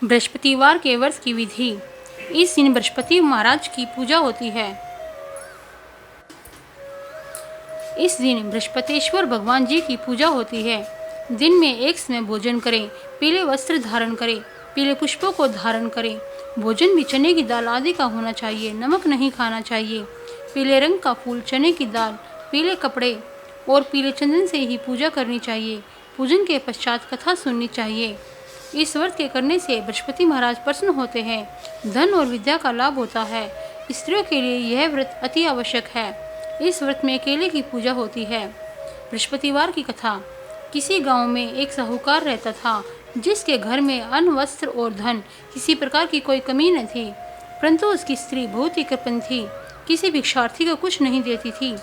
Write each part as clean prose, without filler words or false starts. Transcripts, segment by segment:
बृहस्पतिवार के व्रत की विधि। इस दिन बृहस्पति महाराज की पूजा होती है। इस दिन बृहस्पतिश्वर भगवान जी की पूजा होती है। दिन में एक समय भोजन करें, पीले वस्त्र धारण करें, पीले पुष्पों को धारण करें। भोजन भी चने की दाल आदि का होना चाहिए, नमक नहीं खाना चाहिए। पीले रंग का फूल, चने की दाल, पीले कपड़े और पीले चंदन से ही पूजा करनी चाहिए। पूजन के पश्चात कथा सुननी चाहिए। इस व्रत के करने से बृहस्पति महाराज प्रसन्न होते हैं, धन और विद्या का लाभ होता है। स्त्रियों के लिए यह व्रत अति आवश्यक है। इस व्रत में केले की पूजा होती है। बृहस्पतिवार की कथा। किसी गांव में एक साहूकार रहता था, जिसके घर में अन्न, वस्त्र और धन किसी प्रकार की कोई कमी न थी, परंतु उसकी स्त्री बहुत ही कृपण थी। किसी भिक्षार्थी को कुछ नहीं देती थी,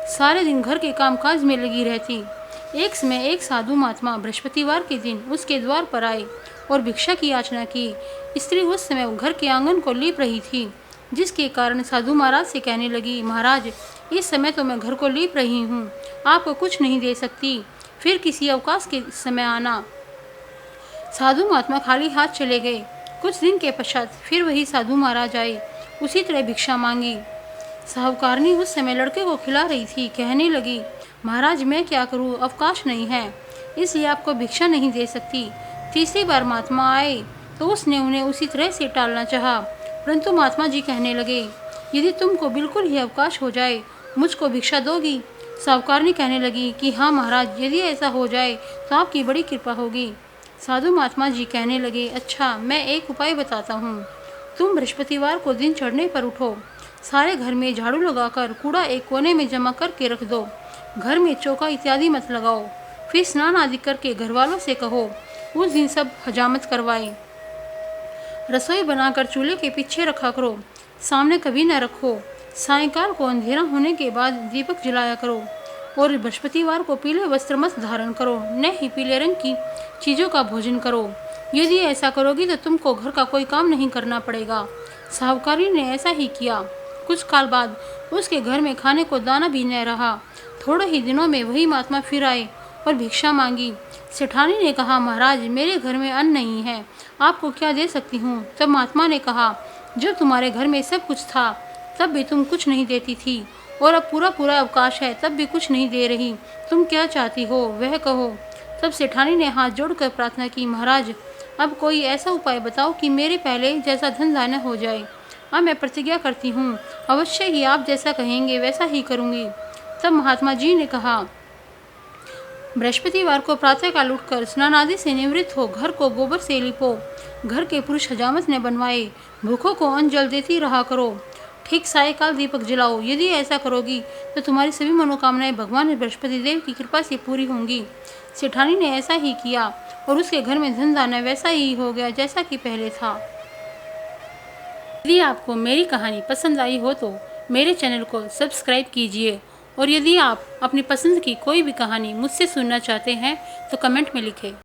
सारे दिन घर के कामकाज में लगी रहती। एक समय एक साधु महात्मा बृहस्पतिवार के दिन उसके द्वार पर आए और भिक्षा की याचना की। स्त्री उस समय घर के आंगन को लीप रही थी, जिसके कारण साधु महाराज से कहने लगी, महाराज, इस समय तो मैं घर को लीप रही हूँ, आपको कुछ नहीं दे सकती, फिर किसी अवकाश के समय आना। साधु महात्मा खाली हाथ चले गए। कुछ दिन के पश्चात फिर वही साधु महाराज आए, उसी तरह भिक्षा मांगी। साहूकारनी उस समय लड़के को खिला रही थी, कहने लगी, महाराज, मैं क्या करूं, अवकाश नहीं है, इसलिए आपको भिक्षा नहीं दे सकती। तीसरी बार महात्मा आए तो उसने उन्हें उसी तरह से टालना चाहा, परंतु महात्मा जी कहने लगे, यदि तुमको बिल्कुल ही अवकाश हो जाए, मुझको भिक्षा दोगी? साहूकारनी कहने लगी कि हाँ महाराज, यदि ऐसा हो जाए तो आपकी बड़ी कृपा होगी। साधु महात्मा जी कहने लगे, अच्छा, मैं एक उपाय बताता हूँ। तुम बृहस्पतिवार को दिन चढ़ने पर उठो, सारे घर में झाड़ू लगाकर कूड़ा एक कोने में जमा करके रख दो। घर में चौका इत्यादि मत लगाओ। फिर स्नान आदि करके घर वालों से कहो उस दिन सब हजामत करवाए। रसोई बनाकर चूल्हे के पीछे रखा करो, सामने कभी न रखो। सायंकाल को अंधेरा होने के बाद दीपक जलाया करो और बृहस्पतिवार को पीले वस्त्र मत धारण करो, न ही पीले रंग की चीज़ों का भोजन करो। यदि ऐसा करोगी तो तुमको घर का कोई काम नहीं करना पड़ेगा। साहूकारी ने ऐसा ही किया। कुछ काल बाद उसके घर में खाने को दाना भी न रहा। थोड़े ही दिनों में वही महात्मा फिर आए और भिक्षा मांगी। सेठानी ने कहा, महाराज, मेरे घर में अन्न नहीं है, आपको क्या दे सकती हूँ? तब महात्मा ने कहा, जब तुम्हारे घर में सब कुछ था तब भी तुम कुछ नहीं देती थी, और अब पूरा पूरा अवकाश है तब भी कुछ नहीं दे रही। तुम क्या चाहती हो वह कहो। तब सेठानी ने हाथ जोड़कर प्रार्थना की, महाराज, अब कोई ऐसा उपाय बताओ कि मेरे पहले जैसा धन धान्य हो जाए। अब मैं प्रतिज्ञा करती हूँ, अवश्य ही आप जैसा कहेंगे वैसा ही करूँगी। तब महात्मा जी ने कहा, बृहस्पतिवार को प्रातःकाल उठकर स्नान आदि से निवृत्त हो, घर को गोबर से लिपो। घर के पुरुष हजामत ने बनवाए भूखों को अन्न जल देती रहा करो। ठीक सायंकाल दीपक जलाओ। यदि ऐसा करोगी तो तुम्हारी सभी मनोकामनाएं भगवान बृहस्पति देव की कृपा से पूरी होंगी। सेठानी ने ऐसा ही किया और उसके घर में धन धान्य वैसा ही हो गया जैसा कि पहले था। यदि आपको मेरी कहानी पसंद आई हो तो मेरे चैनल को सब्सक्राइब कीजिए, और यदि आप अपनी पसंद की कोई भी कहानी मुझसे सुनना चाहते हैं तो कमेंट में लिखें।